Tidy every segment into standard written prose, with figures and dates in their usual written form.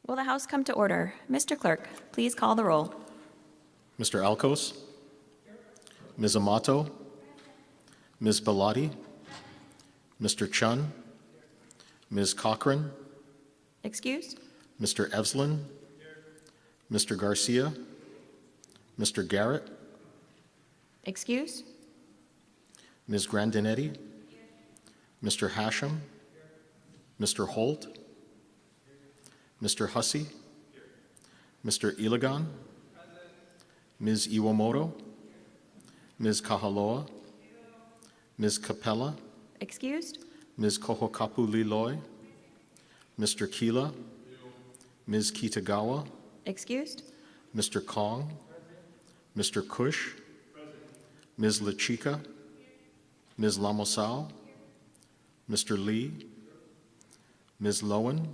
Will the House come to order? Mr. Clerk, please call the roll. Mr. Alcos, Ms. Amato, Ms. Bellotti, Mr. Chun, Ms. Cochran, Excused? Mr. Evslin, Mr. Garcia, Mr. Garrett, Excused? Ms. Grandinetti, Mr. Hashem, Mr. Holt, Mr. Hussey, Mr. Iligan, Ms. Iwamoto, Ms. Kahaloa, Ms. Capella, Excused? Ms. Kohokapu Liloi, Mr. Kila, Ms. Kitagawa, Excused? Mr. Kong, Mr. Cush, Ms. Lachika, Ms. Lamosal, Mr. Lee, Ms. Lowen,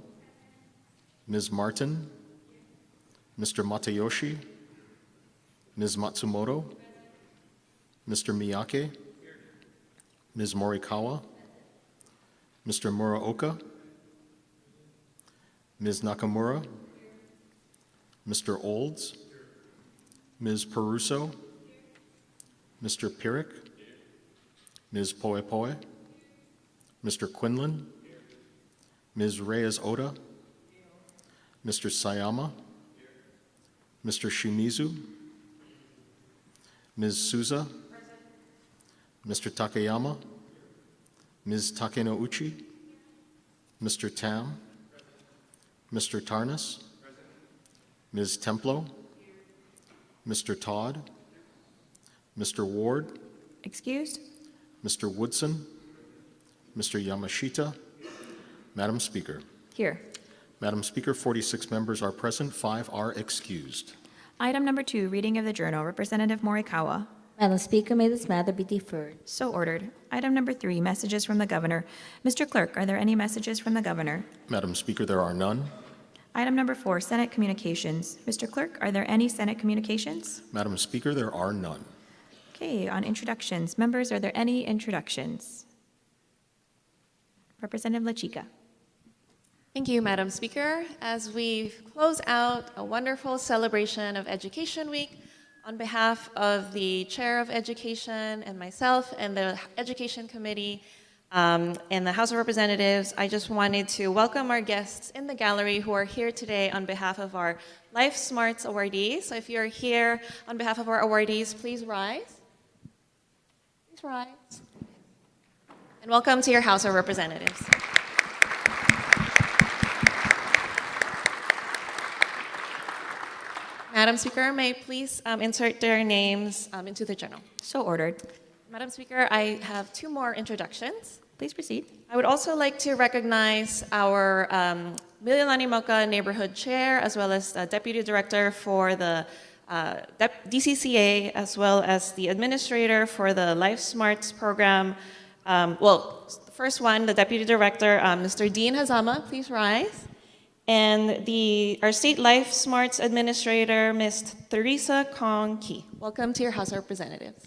Ms. Martin, Mr. Matayoshi, Ms. Matsumoto, Mr. Miyake, Ms. Morikawa, Mr. Muraoka, Ms. Nakamura, Mr. Olds, Ms. Peruso, Mr. Pirik, Ms. Poepoe, Mr. Quinlan, Ms. Reyes Oda, Mr. Sayama, Mr. Shimizu, Ms. Souza, Mr. Takayama, Ms. Takenouchi, Mr. Tam, Mr. Tarnas, Ms. Templo, Mr. Todd, Mr. Ward, Excused? Mr. Woodson, Mr. Yamashita. Madam Speaker. Here. Madam Speaker, 46 members are present, 5 are excused. Item number 2, reading of the journal. Representative Morikawa. Madam Speaker, may this matter be deferred. So ordered. Item number 3, messages from the governor. Mr. Clerk, are there any messages from the governor? Madam Speaker, there are none. Item number 4, Senate communications. Mr. Clerk, are there any Senate communications? Madam Speaker, there are none. Okay, on introductions. Members, are there any introductions? Representative Lachika. Thank you, Madam Speaker. As we close out a wonderful celebration of Education Week, on behalf of the Chair of Education and myself and the Education Committee and the House of Representatives, I just wanted to welcome our guests in the gallery who are here today on behalf of our Life Smarts awardees. So if you're here on behalf of our awardees, please rise. Please rise. And welcome to your House of Representatives. Madam Speaker, may I please insert their names into the journal. So ordered. Madam Speaker, I have 2 more introductions. Please proceed. I would also like to recognize our Mililani Mocha Neighborhood Chair, as well as the Deputy Director for the DCCA, as well as the Administrator for the Life Smarts program. The first one, the Deputy Director, Mr. Dean Hazama, please rise. And our State Life Smarts Administrator, Ms. Theresa Kong Key. Welcome to your House of Representatives.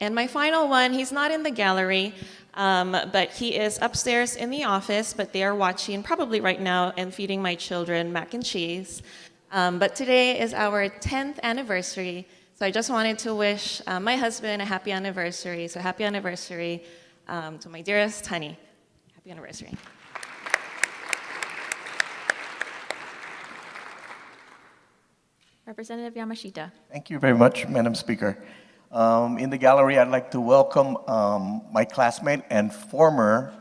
And my final one, he's not in the gallery, but he is upstairs in the office, but they are watching probably right now and feeding my children mac and cheese. But today is our 10th anniversary, so I just wanted to wish my husband a happy anniversary. So happy anniversary to my dearest honey. Happy anniversary. Representative Yamashita. Thank you very much, Madam Speaker. In the gallery, I'd like to welcome my classmate and former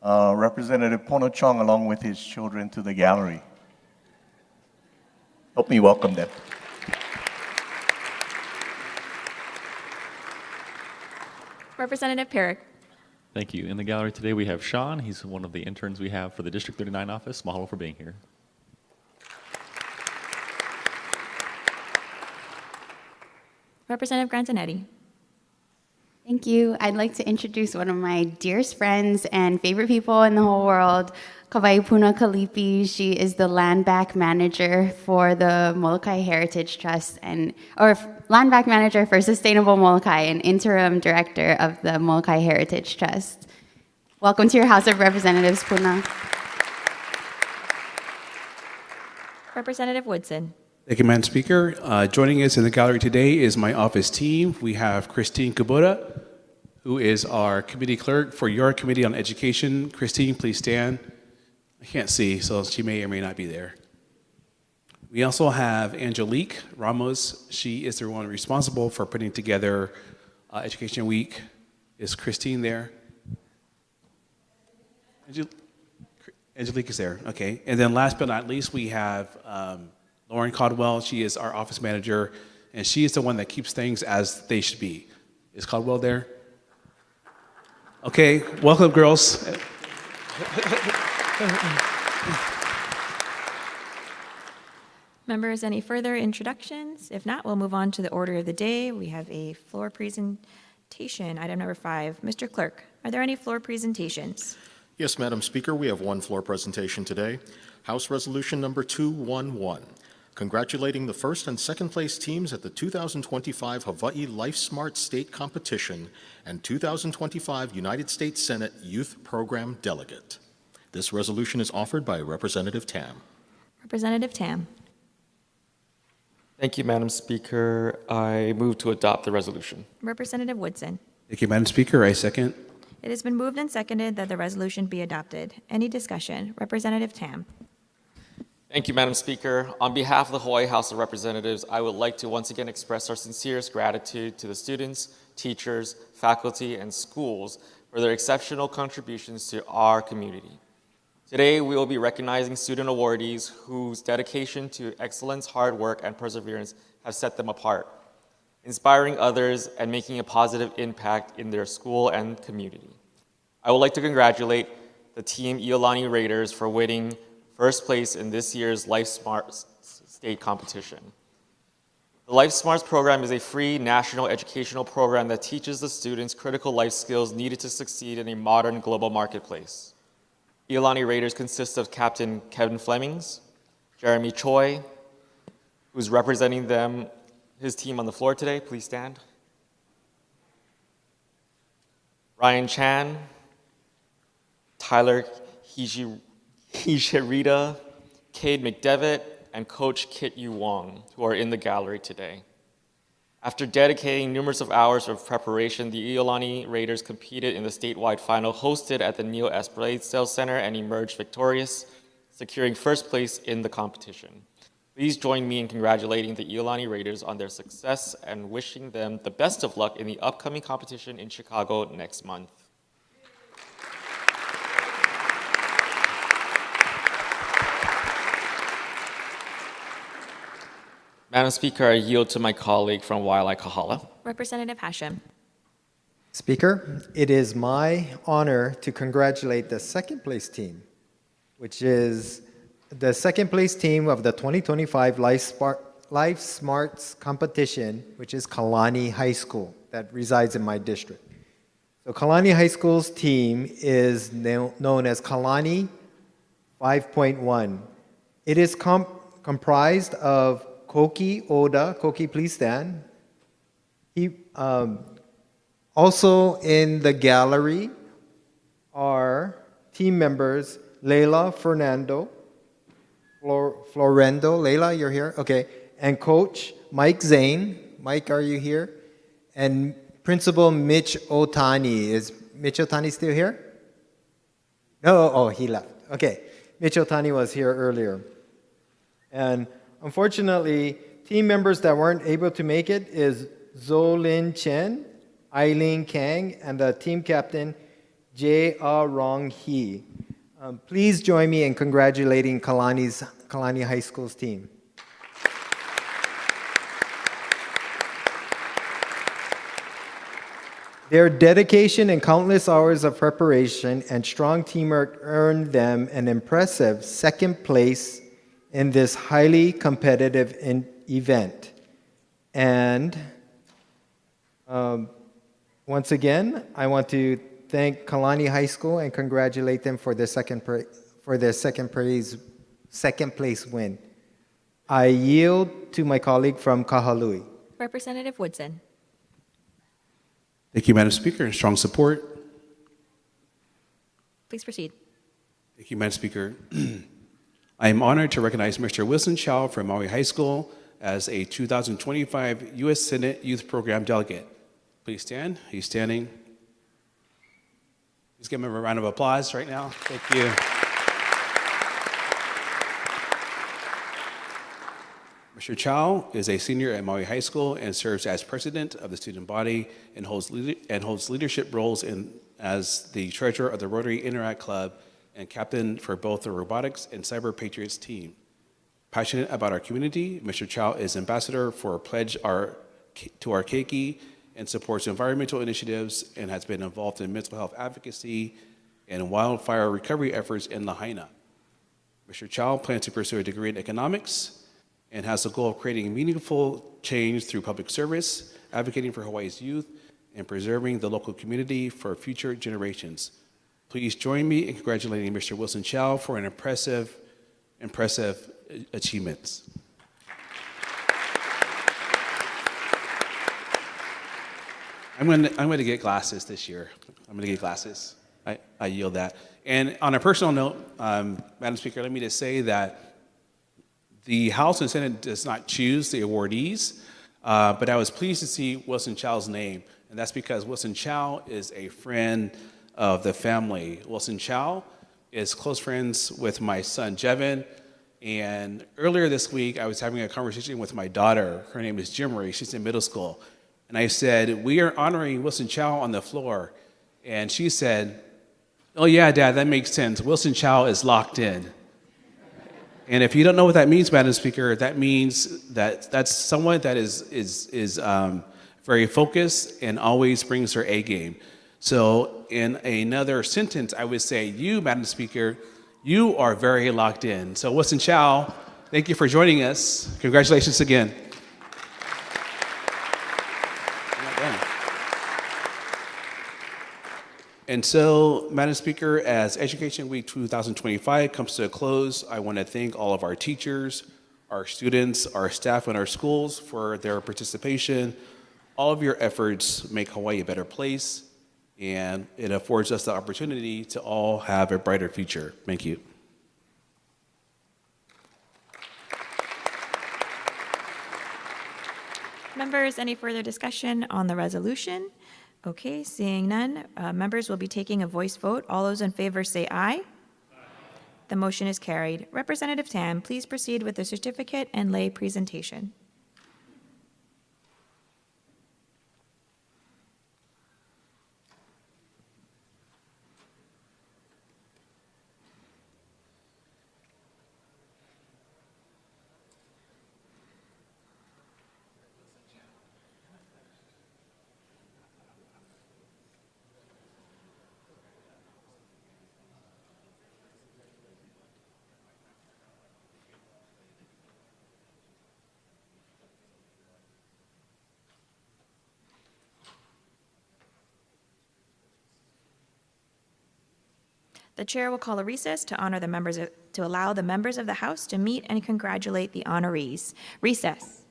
Representative Pono Chong along with his children to the gallery. Help me welcome them. Representative Pirik. Thank you. In the gallery today, we have Sean. He's one of the interns we have for the District 39 office. Mahalo for being here. Representative Grandinetti. Thank you. I'd like to introduce one of my dearest friends and favorite people in the whole world, Kawaipuna Kalipi. She is the land back manager for the Molokai Heritage Trust, or land back manager for Sustainable Molokai and interim director of the Molokai Heritage Trust. Welcome to your House of Representatives, Puna. Representative Woodson. Thank you, Madam Speaker. Joining us in the gallery today is my office team. We have Christine Kubota, who is our committee clerk for your Committee on Education. Christine, please stand. I can't see, so she may or may not be there. We also have Angelique Ramos. She is the one responsible for putting together Education Week. Is Christine there? Angelique is there, okay. And then last but not least, we have Lauren Caldwell. She is our office manager, and she is the one that keeps things as they should be. Is Caldwell there? Okay, welcome, girls. Members, any further introductions? If not, we'll move on to the order of the day. We have a floor presentation, item number 5. Mr. Clerk, are there any floor presentations? Yes, Madam Speaker, we have one floor presentation today. House Resolution number 211, congratulating the first and second place teams at the 2025 Hawaii Life Smart State Competition and 2025 United States Senate Youth Program Delegate. This resolution is offered by Representative Tam. Representative Tam. Thank you, Madam Speaker. I move to adopt the resolution. Representative Woodson. Thank you, Madam Speaker. I second. It has been moved and seconded that the resolution be adopted. Any discussion? Representative Tam. Thank you, Madam Speaker. On behalf of the Hawaii House of Representatives, I would like to once again express our sincerest gratitude to the students, teachers, faculty, and schools for their exceptional contributions to our community. Today, we will be recognizing student awardees whose dedication to excellence, hard work, and perseverance have set them apart, inspiring others and making a positive impact in their school and community. I would like to congratulate the Team Iolani Raiders for winning first place in this year's Life Smart State Competition. The Life Smarts program is a free national educational program that teaches the students critical life skills needed to succeed in a modern global marketplace. Iolani Raiders consist of Captain Kevin Flemings, Jeremy Choi, who's representing his team on the floor today. Please stand. Ryan Chan, Tyler Hishirita, Cade McDevitt, and Coach Kit Yu Wong, who are in the gallery today. After dedicating numerous of hours of preparation, the Iolani Raiders competed in the statewide final hosted at the Neil S. Blaisdell Center and emerged victorious, securing first place in the competition. Please join me in congratulating the Iolani Raiders on their success and wishing them the best of luck in the upcoming competition in Chicago next month. Madam Speaker, I yield to my colleague from Waialae Kahala. Representative Hashem. Speaker, it is my honor to congratulate the second place team, which is the second place team of the 2025 Life Smarts competition, which is Kalani High School, that resides in my district. So Kalani High School's team is known as Kalani 5.1. It is comprised of Koki Oda. Koki, please stand. He also in the gallery are team members Leila Fernando, Florendo. Leila, you're here? Okay. And Coach Mike Zane. Mike, are you here? And Principal Mitch Otani. Is Mitch Otani still here? No, oh, he left. Okay. Mitch Otani was here earlier. And unfortunately, team members that weren't able to make it is Zolin Chen, Eileen Kang, and the team captain, Jae Rong Hee. Please join me in congratulating Kalani High School's team. Their dedication and countless hours of preparation and strong teamwork earned them an impressive second place in this highly competitive event. And once again, I want to thank Kalani High School and congratulate them for their second place win. I yield to my colleague from Kahalui. Representative Woodson. Thank you, Madam Speaker, and strong support. Please proceed. Thank you, Madam Speaker. I am honored to recognize Mr. Wilson Chow from Maui High School as a 2025 U.S. Senate Youth Program Delegate. Please stand. He's standing. Please give him a round of applause right now. Thank you. Mr. Chow is a senior at Maui High School and serves as president of the student body and holds leadership roles as the treasurer of the Rotary Interact Club and captain for both the Robotics and Cyber Patriots team. Passionate about our community, Mr. Chow is ambassador for Pledge to Our Keiki and supports environmental initiatives and has been involved in mental health advocacy and wildfire recovery efforts in Lahaina. Mr. Chow plans to pursue a degree in economics and has the goal of creating meaningful change through public service, advocating for Hawaii's youth, and preserving the local community for future generations. Please join me in congratulating Mr. Wilson Chow for an impressive achievements. I'm going to get glasses this year. I'm going to get glasses. I yield that. And on a personal note, Madam Speaker, let me just say that the House and Senate does not choose the awardees, but I was pleased to see Wilson Chow's name, and that's because Wilson Chow is a friend of the family. Wilson Chow is close friends with my son, Jevin, and earlier this week, I was having a conversation with my daughter. Her name is Jimmery. She's in middle school. And I said, we are honoring Wilson Chow on the floor. And she said, oh yeah, Dad, that makes sense. Wilson Chow is locked in. And if you don't know what that means, Madam Speaker, that means that that's someone that is very focused and always brings her A game. So in another sentence, I would say, you, Madam Speaker, you are very locked in. So Wilson Chow, thank you for joining us. Congratulations again. And so, Madam Speaker, as Education Week 2025 comes to a close, I want to thank all of our teachers, our students, our staff, and our schools for their participation. All of your efforts make Hawaii a better place, and it affords us the opportunity to all have a brighter future. Thank you. Members, any further discussion on the resolution? Okay, seeing none, members will be taking a voice vote. All those in favor say aye. Aye. The motion is carried. Representative Tam, please proceed with the certificate and lay presentation. The chair will call a recess to allow the members of the House to meet and congratulate the honorees. Recess.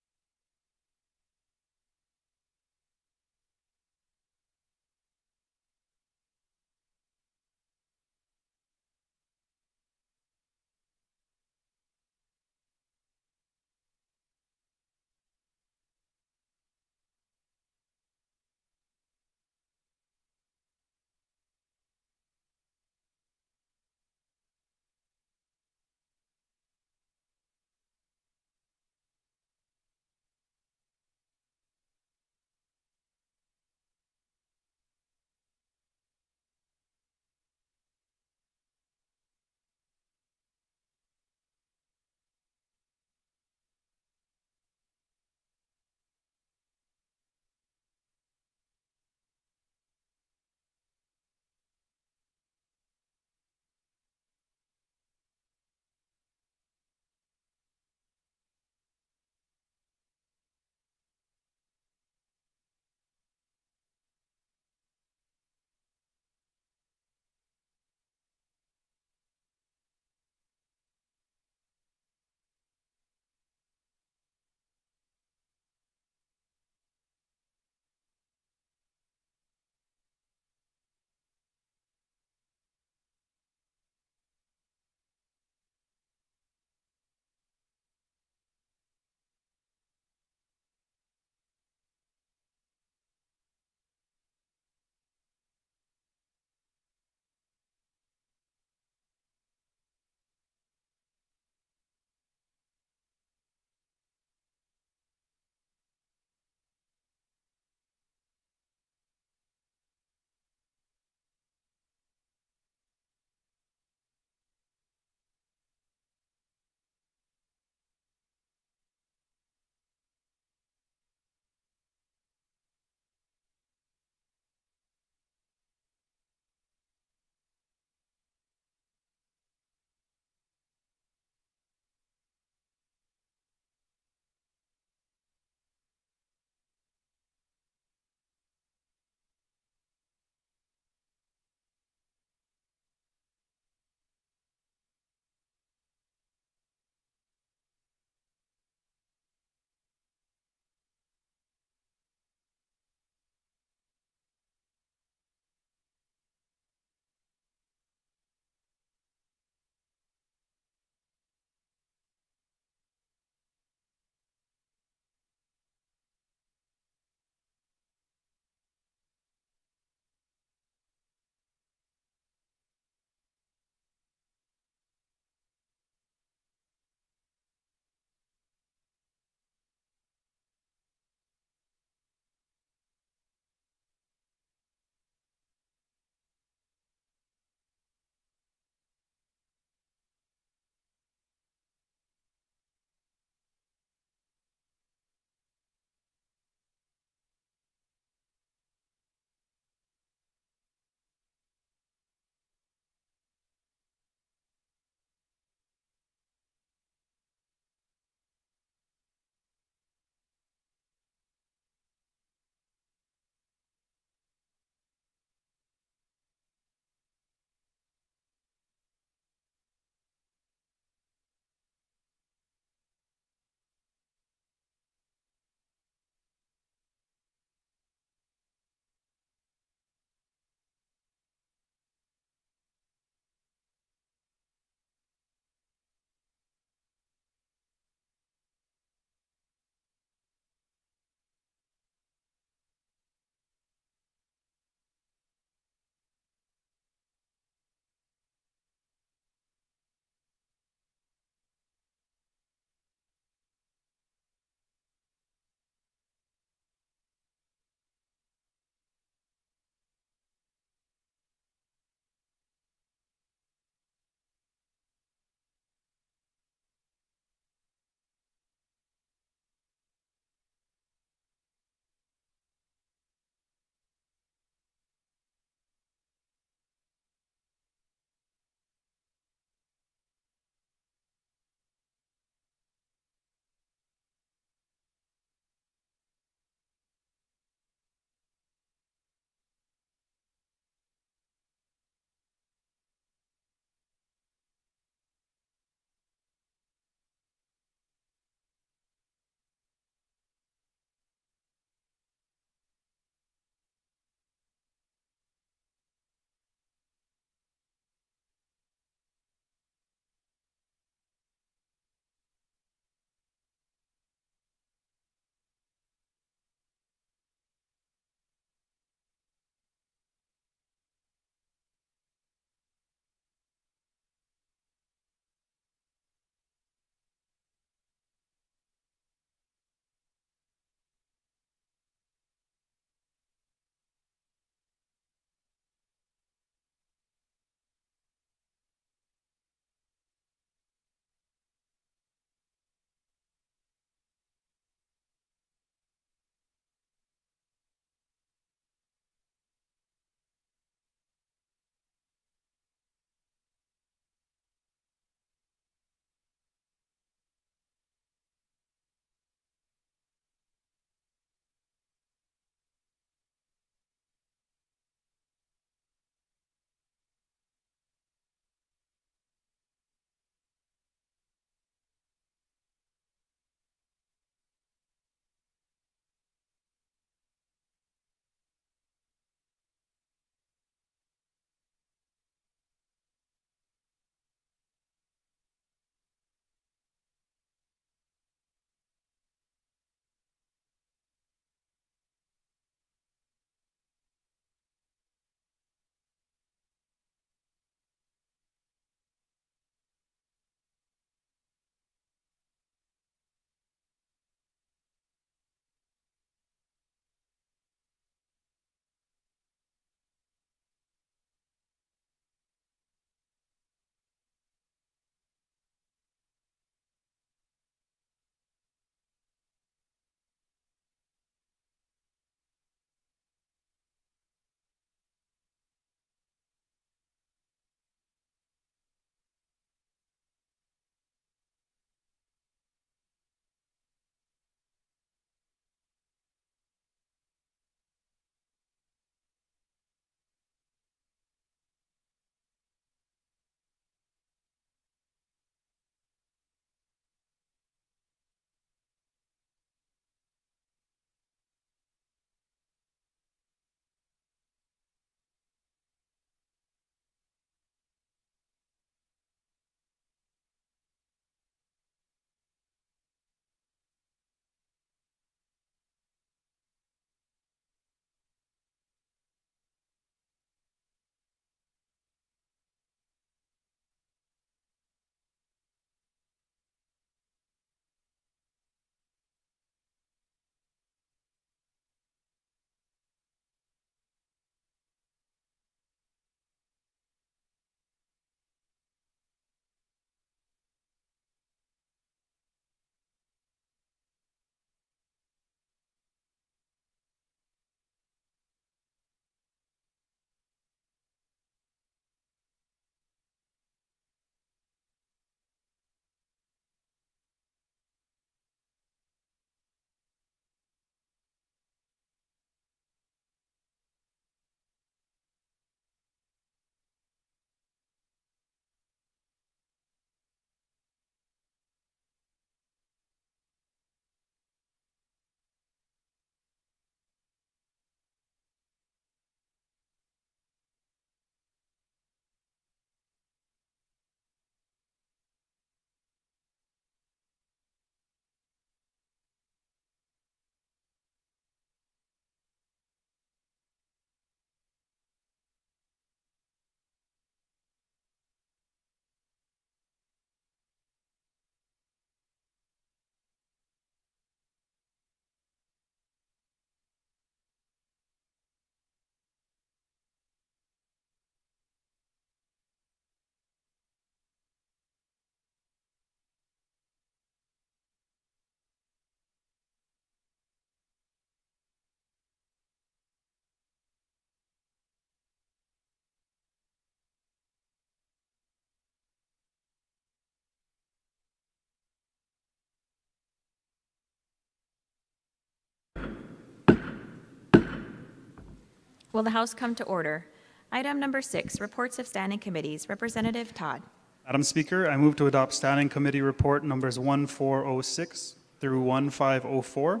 Will the House come to order? Item number 6, reports of standing committees. Representative Todd. Madam Speaker, I move to adopt Standing Committee Report numbers 1406 through 1504,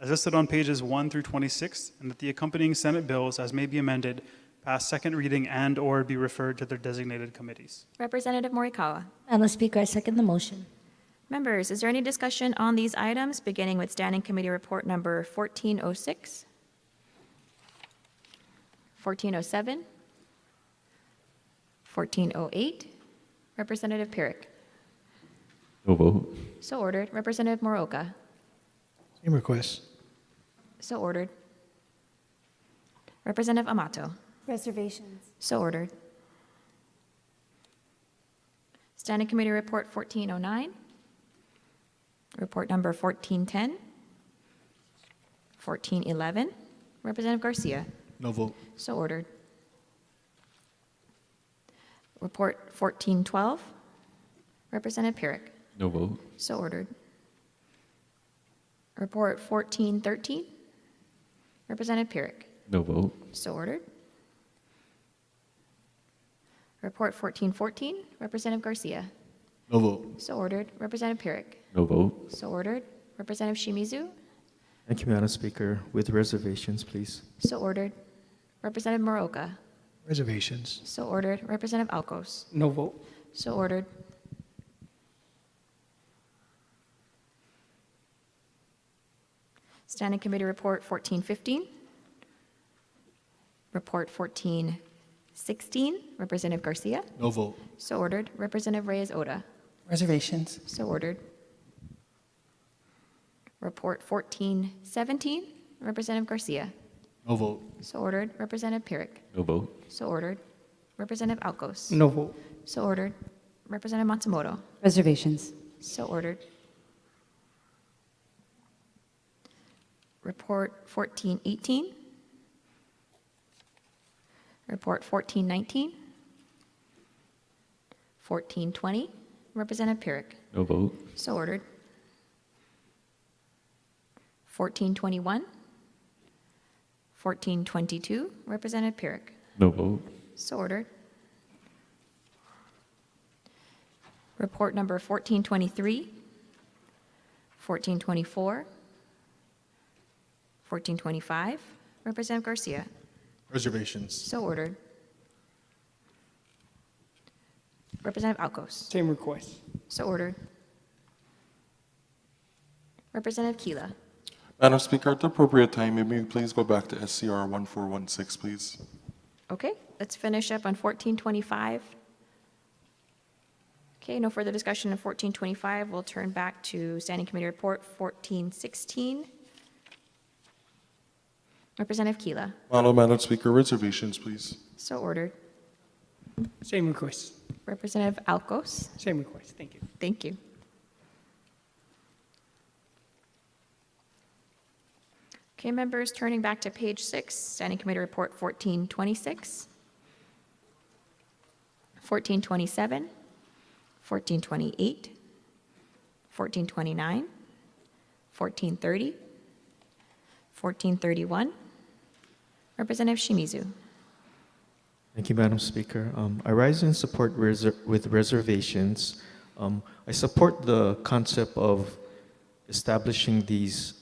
as listed on pages 1 through 26, and that the accompanying Senate bills, as may be amended, pass second reading and/or be referred to their designated committees. Representative Morikawa. Madam Speaker, I second the motion. Members, is there any discussion on these items, beginning with Standing Committee Report number 1406, 1407, 1408? Representative Pyrick. No vote. So ordered. Representative Moroka. Same request. So ordered. Representative Amato. Reservations. So ordered. Standing Committee Report 1409. Report number 1410. 1411. Representative Garcia. No vote. So ordered. Report 1412. Representative Pyrick. No vote. So ordered. Report 1413. Representative Pyrick. No vote. So ordered. Report 1414. Representative Garcia. No vote. So ordered. Representative Pyrick. No vote. So ordered. Representative Shimizu. Thank you, Madam Speaker. With reservations, please. So ordered. Representative Moroka. Reservations. So ordered. Representative Alcos. No vote. So ordered. Standing Committee Report 1415. Report 1416. Representative Garcia. No vote. So ordered. Representative Reyes Oda. Reservations. So ordered. Report 1417. Representative Garcia. No vote. So ordered. Representative Pyrick. No vote. So ordered. Representative Alcos. No vote. So ordered. Representative Matsumoto. Reservations. So ordered. Report 1418. Report 1419. 1420. Representative Pyrick. No vote. So ordered. 1421. 1422. Representative Pyrick. No vote. So ordered. Report number 1423. 1424. 1425. Representative Garcia. Reservations. So ordered. Representative Alcos. Same request. So ordered. Representative Keela. Madam Speaker, at the appropriate time, maybe we please go back to SCR 1416, please. Okay, let's finish up on 1425. Okay, no further discussion on 1425. We'll turn back to Standing Committee Report 1416. Representative Keela. Madam Speaker, reservations, please. So ordered. Same request. Representative Alcos. Same request. Thank you. Thank you. Okay, members, turning back to page 6, Standing Committee Report 1426, 1427, 1428, 1429, 1430, 1431. Representative Shimizu. Thank you, Madam Speaker. I rise in support with reservations. I support the concept of establishing these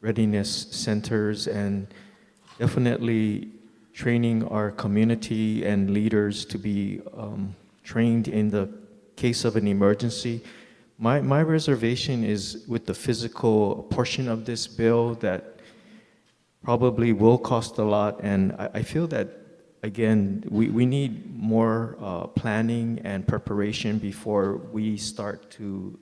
readiness centers and definitely training our community and leaders to be trained in the case of an emergency. My reservation is with the physical portion of this bill that probably will cost a lot, and I feel that, again, we need more planning and preparation before we start to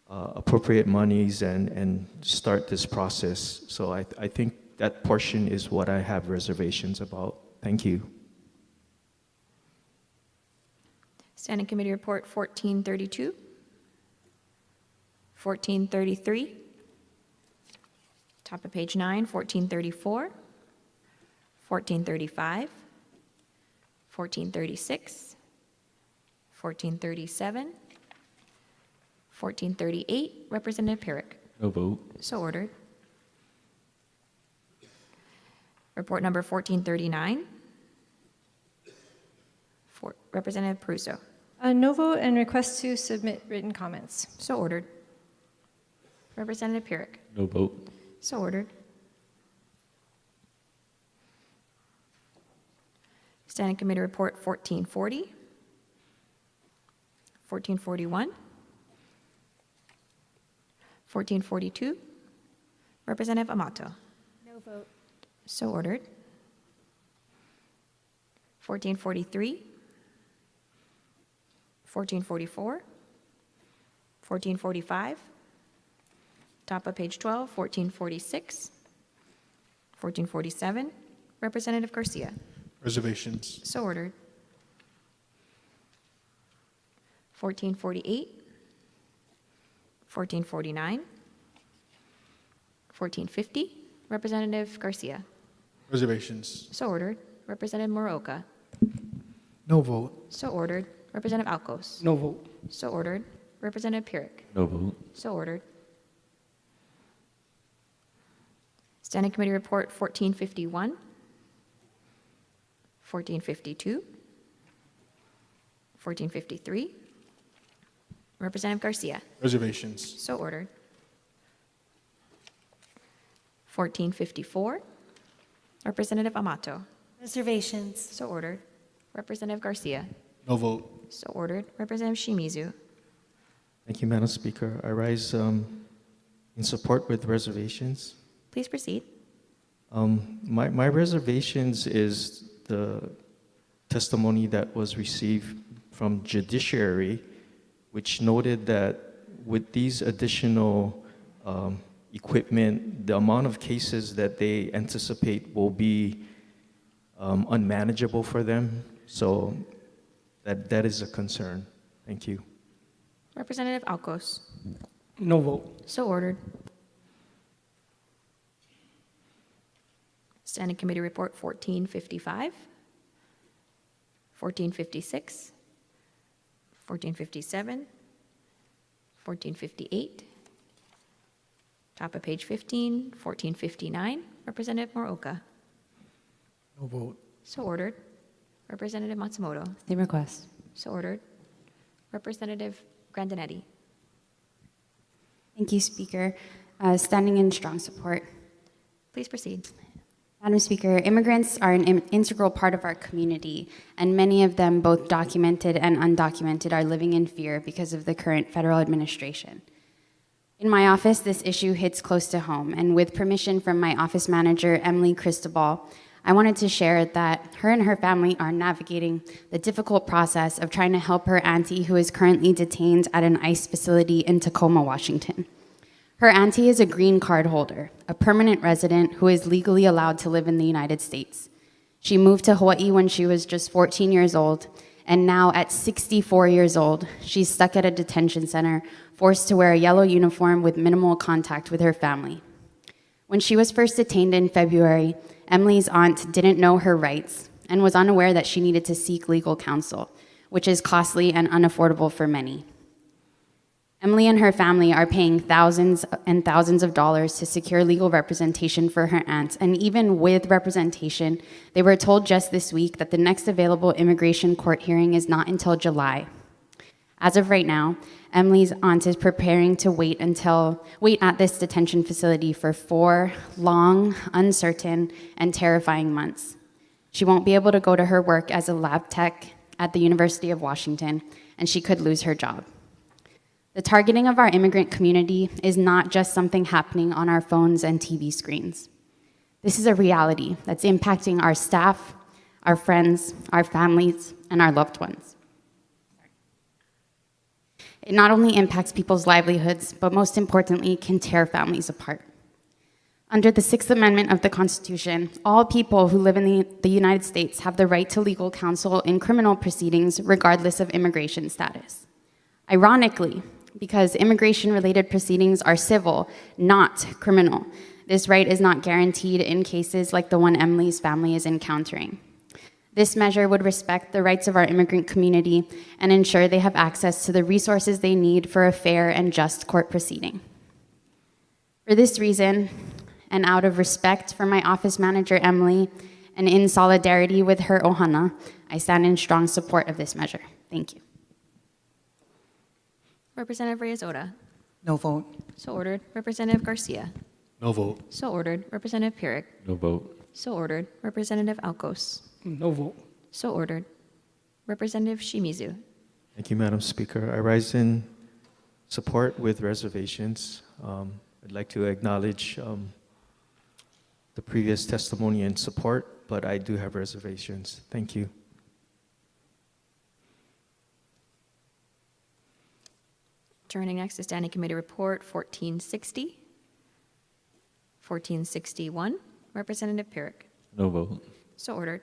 appropriate monies and start this process. So I think that portion is what I have reservations about. Thank you. Standing Committee Report 1432, 1433, top of page 9, 1434, 1435, 1436, 1437, 1438. Representative Pyrick. No vote. So ordered. Report number 1439. Representative Peruso. No vote and request to submit written comments. So ordered. Representative Pyrick. No vote. So ordered. Standing Committee Report 1440. 1441. 1442. Representative Amato. No vote. So ordered. 1443. 1444. 1445. Top of page 12, 1446. 1447. Representative Garcia. Reservations. So ordered. 1448. 1449. 1450. Representative Garcia. Reservations. So ordered. Representative Muraoka. No vote. So ordered. Representative Alcos. No vote. So ordered. Representative Pyrick. No vote. So ordered. Standing Committee Report 1451. 1452. 1453. Representative Garcia. Reservations. So ordered. 1454. Representative Amato. Reservations. So ordered. Representative Garcia. No vote. So ordered. Representative Shimizu. Thank you, Madam Speaker. I rise in support with reservations. Please proceed. My reservations is the testimony that was received from judiciary, which noted that with these additional equipment, the amount of cases that they anticipate will be unmanageable for them. So that is a concern. Thank you. Representative Alcos. No vote. So ordered. Standing Committee Report 1455. 1456. 1457. 1458. Top of page 15, 1459. Representative Moroka. No vote. So ordered. Representative Matsumoto. Same request. So ordered. Representative Grandinetti. Thank you, Speaker. Standing in strong support. Please proceed. Madam Speaker, immigrants are an integral part of our community, and many of them, both documented and undocumented, are living in fear because of the current federal administration. In my office, this issue hits close to home, and with permission from my office manager, Emily Cristobal, I wanted to share that her and her family are navigating the difficult process of trying to help her auntie who is currently detained at an ICE facility in Tacoma, Washington. Her auntie is a green card holder, a permanent resident who is legally allowed to live in the United States. She moved to Hawaii when she was just 14 years old, and now at 64 years old, she's stuck at a detention center, forced to wear a yellow uniform with minimal contact with her family. When she was first detained in February, Emily's aunt didn't know her rights and was unaware that she needed to seek legal counsel, which is costly and unaffordable for many. Emily and her family are paying thousands and thousands of dollars to secure legal representation for her aunt, and even with representation, they were told just this week that the next available immigration court hearing is not until July. As of right now, Emily's aunt is preparing to wait at this detention facility for 4 long, uncertain, and terrifying months. She won't be able to go to her work as a lab tech at the University of Washington, and she could lose her job. The targeting of our immigrant community is not just something happening on our phones and TV screens. This is a reality that's impacting our staff, our friends, our families, and our loved ones. It not only impacts people's livelihoods, but most importantly, can tear families apart. Under the 6th Amendment of the Constitution, all people who live in the United States have the right to legal counsel in criminal proceedings, regardless of immigration status. Ironically, because immigration-related proceedings are civil, not criminal, this right is not guaranteed in cases like the one Emily's family is encountering. This measure would respect the rights of our immigrant community and ensure they have access to the resources they need for a fair and just court proceeding. For this reason, and out of respect for my office manager, Emily, and in solidarity with her ohana, I stand in strong support of this measure. Thank you. Representative Reyes-Oda. No vote. So ordered. Representative Garcia. No vote. So ordered. Representative Pierick. No vote. So ordered. Representative Alcos. No vote. So ordered. Representative Shimizu. Thank you, Madam Speaker. I rise in support with reservations. I'd like to acknowledge the previous testimony and support, but I do have reservations. Thank you. Turning next to Standing Committee Report 1460. 1461. Representative Pierick. No vote. So ordered.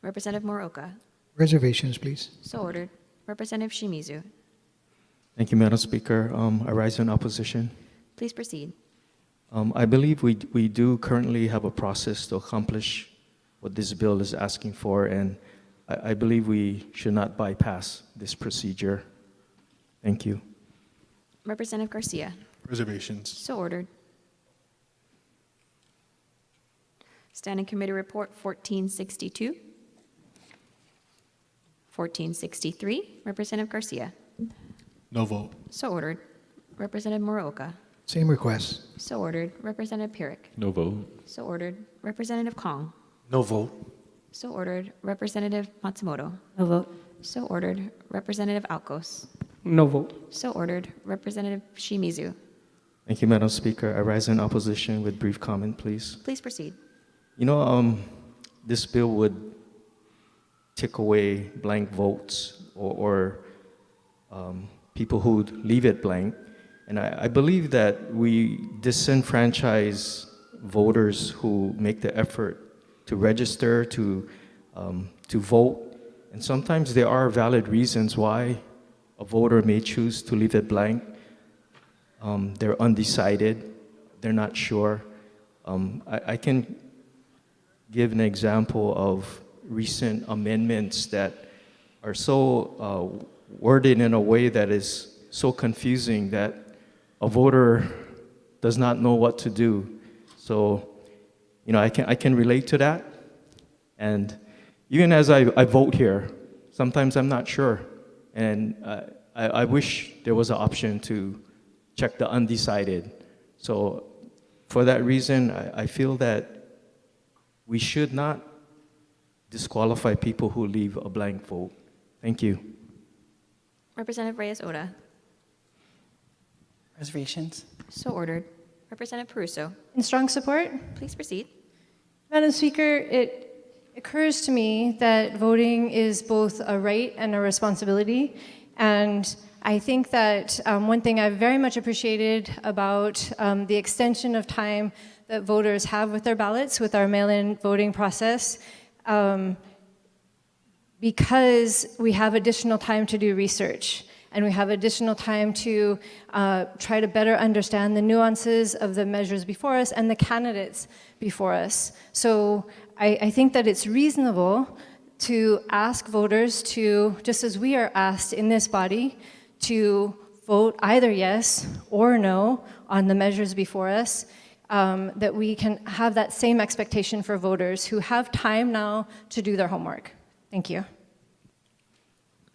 Representative Moroka. Reservations, please. So ordered. Representative Shimizu. Thank you, Madam Speaker. I rise in opposition. Please proceed. I believe we do currently have a process to accomplish what this bill is asking for, and I believe we should not bypass this procedure. Thank you. Representative Garcia. Reservations. So ordered. Standing Committee Report 1462. 1463. Representative Garcia. No vote. So ordered. Representative Moroka. Same request. So ordered. Representative Pierick. No vote. So ordered. Representative Kong. No vote. So ordered. Representative Matsumoto. No vote. So ordered. Representative Alcos. No vote. So ordered. Representative Shimizu. Thank you, Madam Speaker. I rise in opposition with brief comment, please. Please proceed. You know, this bill would take away blank votes or people who leave it blank. And I believe that we disenfranchise voters who make the effort to register, to vote. And sometimes there are valid reasons why a voter may choose to leave it blank. They're undecided, they're not sure. I can give an example of recent amendments that are so worded in a way that is so confusing that a voter does not know what to do. So, you know, I can relate to that. And even as I vote here, sometimes I'm not sure. And I wish there was an option to check the undecided. So for that reason, I feel that we should not disqualify people who leave a blank vote. Thank you. Representative Reyes-Oda. Reservations. So ordered. Representative Peruso. In strong support? Please proceed. Madam Speaker, it occurs to me that voting is both a right and a responsibility. And I think that one thing I've very much appreciated about the extension of time that voters have with their ballots, with our mail-in voting process, because we have additional time to do research and we have additional time to try to better understand the nuances of the measures before us and the candidates before us. So I think that it's reasonable to ask voters to, just as we are asked in this body, to vote either yes or no on the measures before us, that we can have that same expectation for voters who have time now to do their homework. Thank you.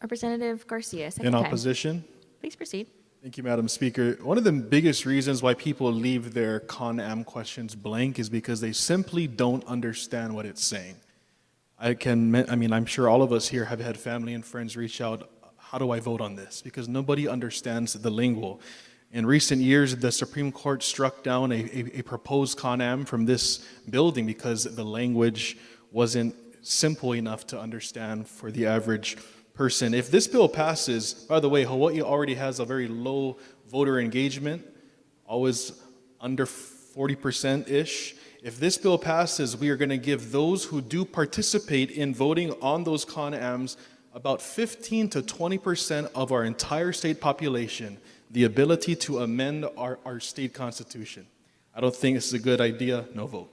Representative Garcia, second In time. opposition. Please proceed. Thank you, Madam Speaker. One of the biggest reasons why people leave their Con-Am questions blank is because they simply don't understand what it's saying. I'm sure all of us here have had family and friends reach out, how do I vote on this? Because nobody understands the lingual. In recent years, the Supreme Court struck down a proposed Con-Am from this building because the language wasn't simple enough to understand for the average person. If this bill passes, by the way, Hawaii already has a very low voter engagement, always under 40%-ish. If this bill passes, we are going to give those who do participate in voting on those Con-Ams about 15 to 20% of our entire state population the ability to amend our state constitution. I don't think it's a good idea. No vote.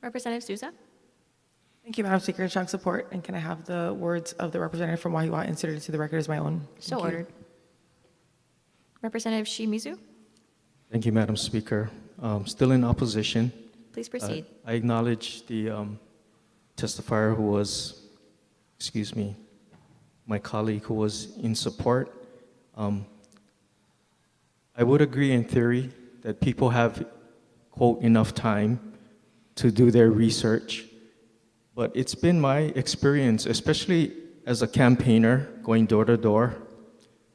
Representative Souza. Thank you, Madam Speaker. Strong support. And can I have the words of the representative from Wahiawa inserted into the record as my own? So ordered. Representative Shimizu, Thank you, Madam Speaker. Still in opposition. please proceed. I acknowledge the testifier who was, excuse me, my colleague who was in support. I would agree in theory that people have, quote, enough time to do their research. But it's been my experience, especially as a campaigner, going door to door,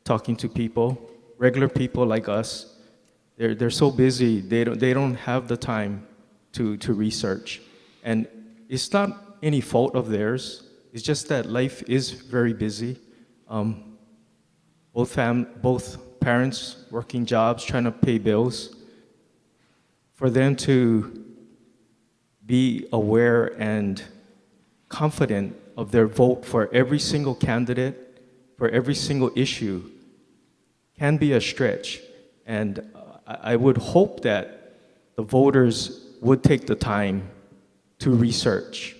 talking to people, regular people like us. They're so busy, they don't have the time to research. And it's not any fault of theirs. It's just that life is very busy. Both parents working jobs, trying to pay bills. For them to be aware and confident of their vote for every single candidate, for every single issue, can be a stretch. And I would hope that the voters would take the time to research,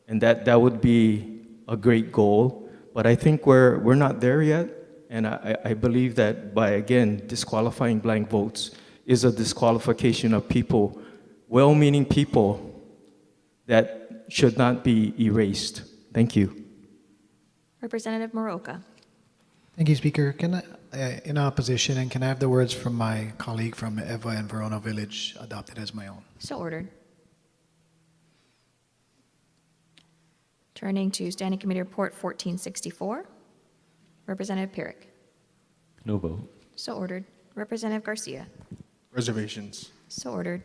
and that would be a great goal. But I think we're not there yet, and I believe that by, again, disqualifying blank votes is a disqualification of people, well-meaning people, that should not be erased. Thank you. Representative Moroka. Thank you, Speaker. Can I, in opposition, and can I have the words from my colleague from Eva and Verona Village adopted as my own? So ordered. Turning to Standing Committee Report 1464, Representative Pyrick. No vote. So ordered. Representative Garcia. Reservations. So ordered.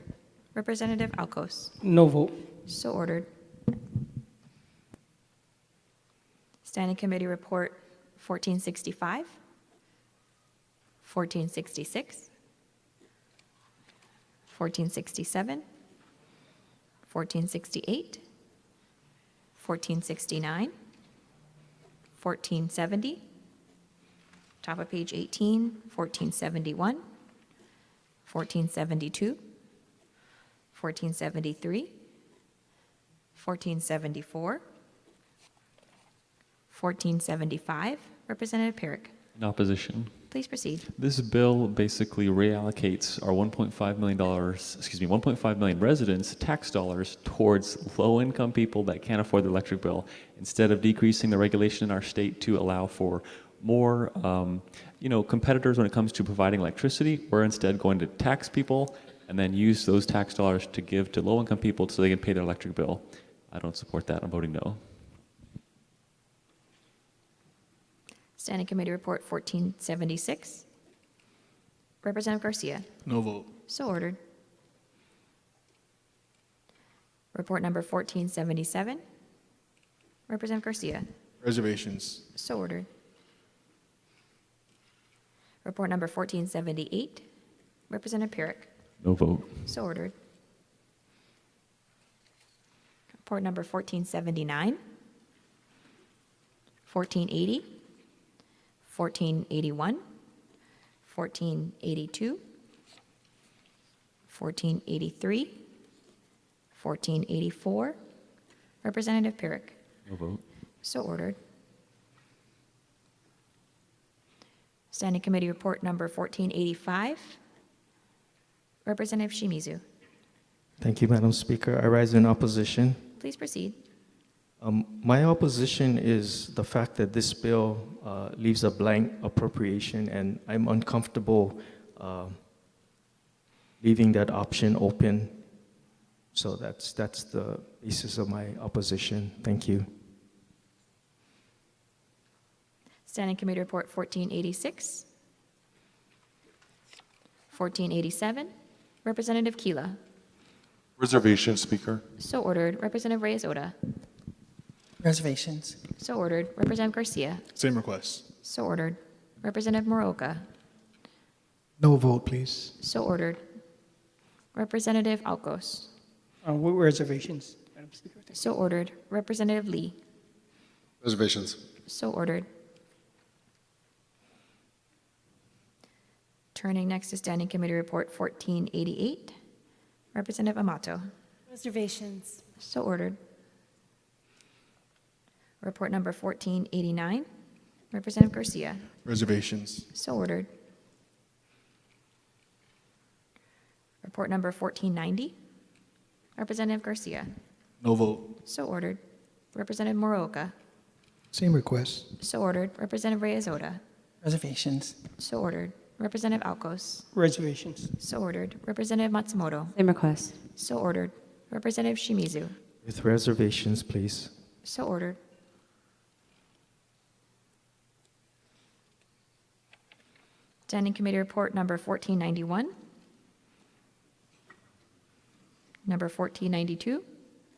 Representative Alcos. No vote. So ordered. Standing Committee Report 1465, 1466, 1467, 1468, 1469, 1470, top of page 18, 1471, 1472, 1473, 1474, 1475. Representative Pyrick. In opposition. Please proceed. This bill basically reallocates our $1.5 million, $1.5 million residents' tax dollars towards low-income people that can't afford the electric bill, instead of decreasing the regulation in our state to allow for more, competitors when it comes to providing electricity. We're instead going to tax people and then use those tax dollars to give to low-income people so they can pay their electric bill. I don't support that. I'm voting no. Standing Committee Report 1476. Representative Garcia. No vote. So ordered. Report number 1477. Representative Garcia. Reservations. So ordered. Report number 1478. Representative Pyrick. No vote. So ordered. Report number 1479. 1480. 1481, 1482, 1483, 1484. Representative Pyrick. No vote. So ordered. Standing Committee Report number 1485. Representative Shimizu. Thank you, Madam Speaker. I rise in opposition. Please proceed. My opposition is the fact that this bill leaves a blank appropriation, and I'm uncomfortable leaving that option open. So that's the basis of my opposition. Thank you. Standing Committee Report 1486. 1487. Representative Kila. Reservation, Speaker. So ordered. Representative Reyes-Oda. Reservations. So ordered. Representative Garcia. Same request. So ordered. Representative Moroka. No vote, please. So ordered. Representative Alcos. Reservations, Madam Speaker. So ordered. Representative Lee. Reservations. So ordered. Turning next to Standing Committee Report 1488. Representative Amato. Reservations. So ordered. Report number 1489. Representative Garcia. Reservations. So ordered. Report number 1490. Representative Garcia. No vote. So ordered. Representative Moroka. Same request. So ordered. Representative Reyes-Oda. Reservations. So ordered. Representative Alcos. Reservations. So ordered. Representative Matsumoto. Same request. So ordered. Representative Shimizu. With reservations, please. So ordered. Standing Committee Report number 1491. Number 1492.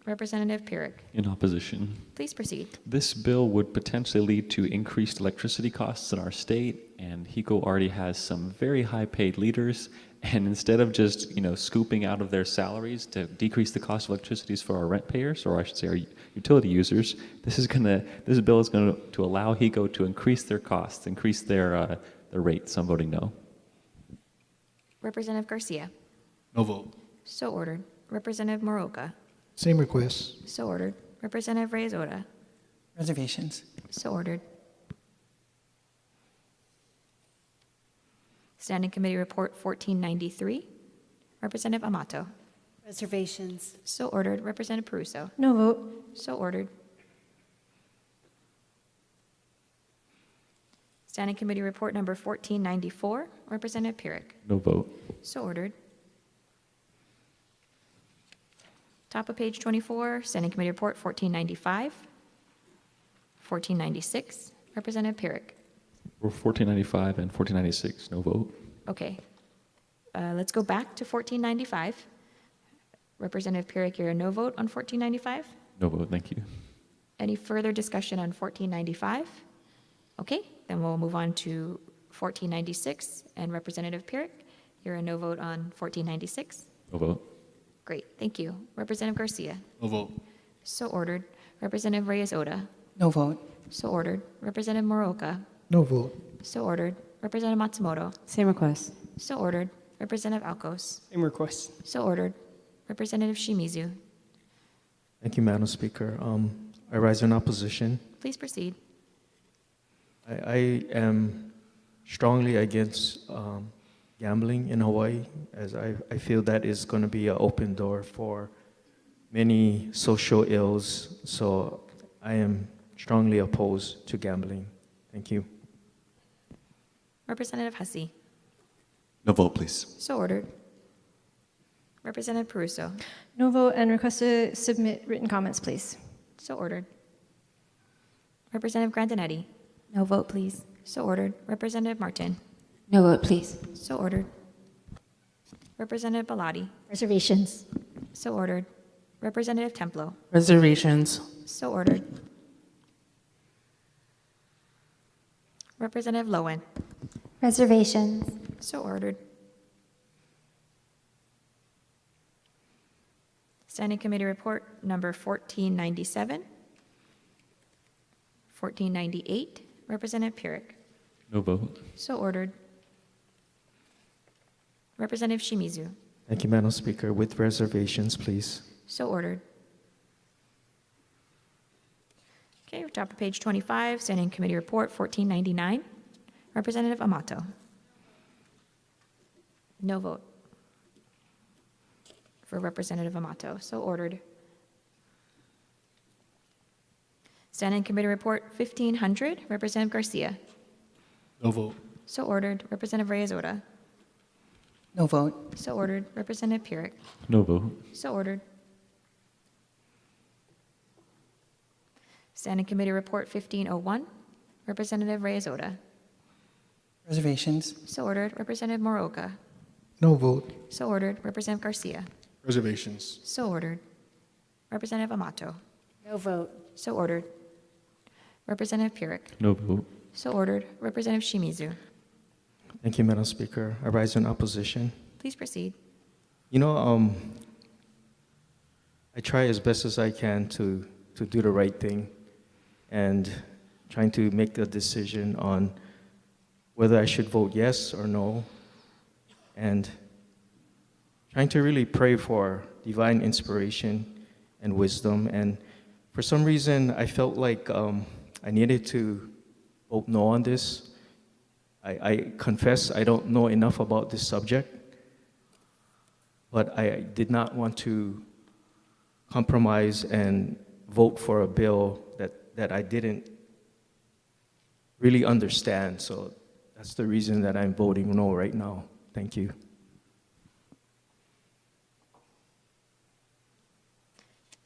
Representative Pyrick. In opposition. Please proceed. This bill would potentially lead to increased electricity costs in our state, and HECO already has some very high-paid leaders, and instead of just, scooping out of their salaries to decrease the cost of electricity for our rent payers, or I should say our utility users, this bill is going to allow HECO to increase their costs, increase their rates. I'm voting no. Representative Garcia. No vote. So ordered. Representative Moroka. Same request. So ordered. Representative Reyes-Oda. Reservations. So ordered. Standing Committee Report 1493. Representative Amato. Reservations. So ordered. Representative Peruso. No vote. So ordered. Standing Committee Report number 1494. Representative Pyrick. No vote. So ordered. Top of page 24, Standing Committee Report 1495. 1496. Representative Pyrick. For 1495 and 1496, no vote. Okay. Let's go back to 1495. Representative Pyrick, you're a no vote on 1495? No vote, thank you. Any further discussion on 1495? Okay, then we'll move on to 1496. And Representative Pyrick, you're a no vote on 1496? No vote. Great, thank you. Representative Garcia. No vote. So ordered. Representative Reyes-Oda. No vote. So ordered. Representative Moroka. No vote. So ordered. Representative Matsumoto. Same request. So ordered. Representative Alcos. Same request. So ordered. Representative Shimizu. Thank you, Madam Speaker. I rise in opposition. Please proceed. I am strongly against gambling in Hawaii, as I feel that is going to be an open door for many social ills. So I am strongly opposed to gambling. Thank you. Representative Hussey. No vote, please. So ordered. Representative Peruso. No vote and request to submit written comments, please. So ordered. Representative Grandinetti. No vote, please. So ordered. Representative Martin. No vote, please. So ordered. Representative Bellotti. Reservations. So ordered. Representative Templo. Reservations. So ordered. Representative Lowen. Reservations. So ordered. Standing Committee Report number 1497. 1498. Representative Pyrick. No vote. So ordered. Representative Shimizu. Thank you, Madam Speaker. With reservations, please. So ordered. Okay, top of page 25, Standing Committee Report 1499. Representative Amato. No vote for Representative Amato. So ordered. Standing Committee Report 1500. Representative Garcia. No vote. So ordered. Representative Reyes-Oda. No vote. So ordered. Representative Pyrick. No vote. So ordered. Standing Committee Report 1501. Representative Reyes-Oda. Reservations. So ordered. Representative Moroka. No vote. So ordered. Representative Garcia. Reservations. So ordered. Representative Amato. No vote. So ordered. Representative Pyrick. No vote. So ordered. Representative Shimizu. Thank you, Madam Speaker. I rise in opposition. Please proceed. I try as best as I can to do the right thing and trying to make the decision on whether I should vote yes or no, and trying to really pray for divine inspiration and wisdom. And for some reason, I felt like I needed to vote no on this. I confess I don't know enough about this subject, but I did not want to compromise and vote for a bill that I didn't really understand. So that's the reason that I'm voting no right now. Thank you.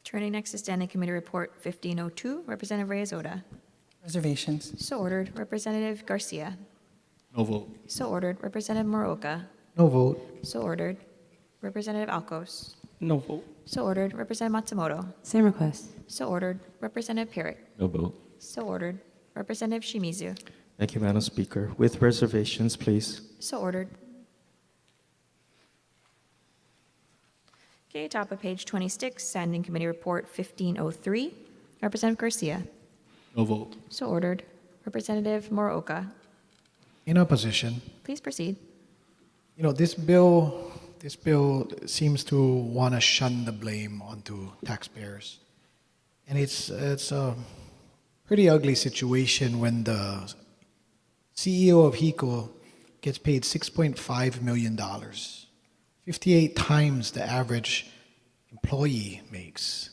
Turning next to Standing Committee Report 1502, Representative Reyes-Oda. Reservations. So ordered. Representative Garcia. No vote. So ordered. Representative Moroka. No vote. So ordered. Representative Alcos. No vote. So ordered. Representative Matsumoto. Same request. So ordered. Representative Pierrick. No vote. So ordered. Representative Shimizu. Thank you, Madam Speaker. With reservations, please. So ordered. Okay, top of page 26, Standing Committee Report 1503, Representative Garcia. No vote. So ordered. Representative Moroka. In opposition. Please proceed. You know, this bill seems to want to shun the blame onto taxpayers. And it's a pretty ugly situation when the CEO of HECO gets paid $6.5 million, 58 times the average employee makes.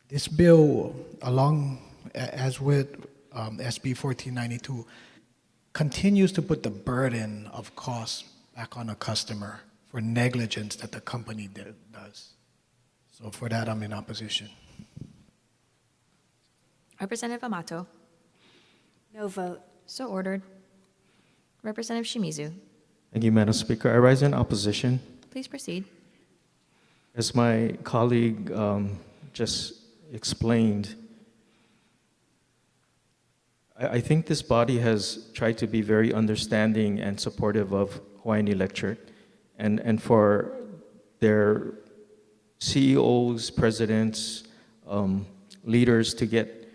This bill, along as with SB 1492, continues to put the burden of costs back on a customer for negligence that the company does. So for that, I'm in opposition. Representative Amato. No vote. So ordered. Representative Shimizu. Thank you, Madam Speaker. I rise in opposition. Please proceed. As my colleague just explained, I think this body has tried to be very understanding and supportive of Hawaiian Electric, and for their CEOs, presidents, leaders to get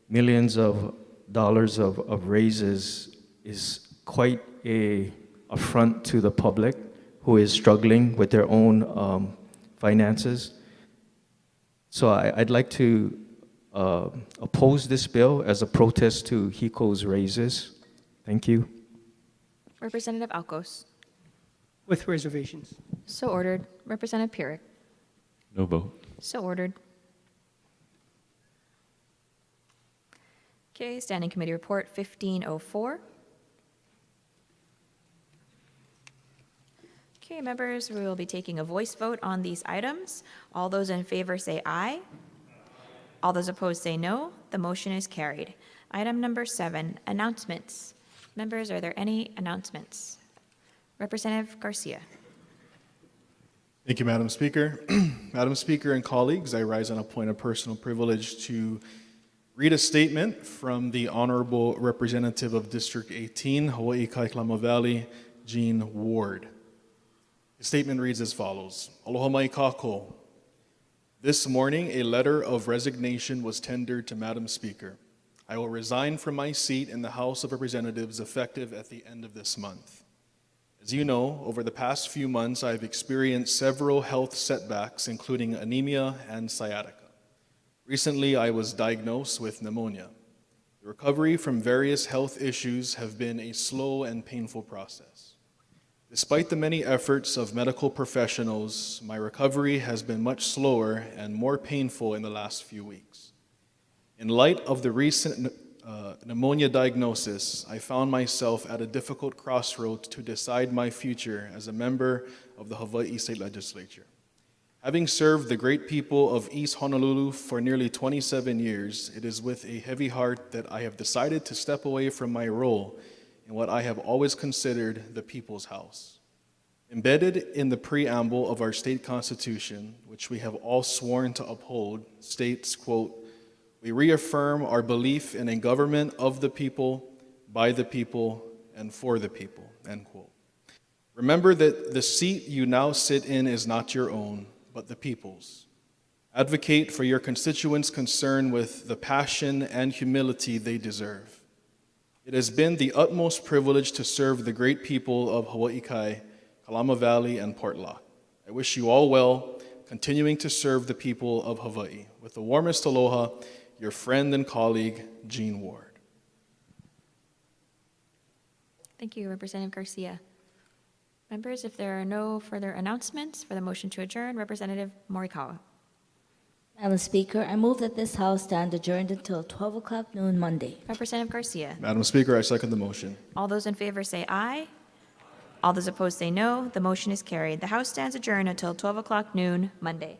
millions of dollars of raises is quite a affront to the public who is struggling with their own finances. So I'd like to oppose this bill as a protest to HECO's raises. Thank you. Representative Alcos. With reservations. So ordered. Representative Pierrick. No vote. So ordered. Okay, Standing Committee Report 1504. Okay, members, we will be taking a voice vote on these items. All those in favor say aye. All those opposed say no. The motion is carried. Item number 7, announcements. Members, are there any announcements? Representative Garcia. Thank you, Madam Speaker. Madam Speaker and colleagues, I rise on a point of personal privilege to read a statement from the Honorable Representative of District 18, Hawai'i Kaikalama Valley, Gene Ward. The statement reads as follows. Aloha mai kako. This morning, a letter of resignation was tendered to Madam Speaker. I will resign from my seat in the House of Representatives effective at the end of this month. As you know, over the past few months, I've experienced several health setbacks, including anemia and sciatica. Recently, I was diagnosed with pneumonia. The recovery from various health issues have been a slow and painful process. Despite the many efforts of medical professionals, my recovery has been much slower and more painful in the last few weeks. In light of the recent pneumonia diagnosis, I found myself at a difficult crossroads to decide my future as a member of the Hawai'i State Legislature. Having served the great people of East Honolulu for nearly 27 years, it is with a heavy heart that I have decided to step away from my role in what I have always considered the People's House. Embedded in the preamble of our state constitution, which we have all sworn to uphold, states, quote, "We reaffirm our belief in a government of the people, by the people, and for the people," end quote. Remember that the seat you now sit in is not your own, but the people's. Advocate for your constituents' concern with the passion and humility they deserve. It has been the utmost privilege to serve the great people of Hawaii Kai, Kalama Valley, and Portlock. I wish you all well, continuing to serve the people of Hawaii. With the warmest aloha, your friend and colleague, Gene Ward. Thank you, Representative Garcia. Members, if there are no further announcements for the motion to adjourn, Representative Morikawa. Madam Speaker, I move that this House stand adjourned until 12 o'clock noon Monday. Representative Garcia. Madam Speaker, I second the motion. All those in favor say aye. All those opposed say no. The motion is carried. The House stands adjourned until 12 o'clock noon Monday.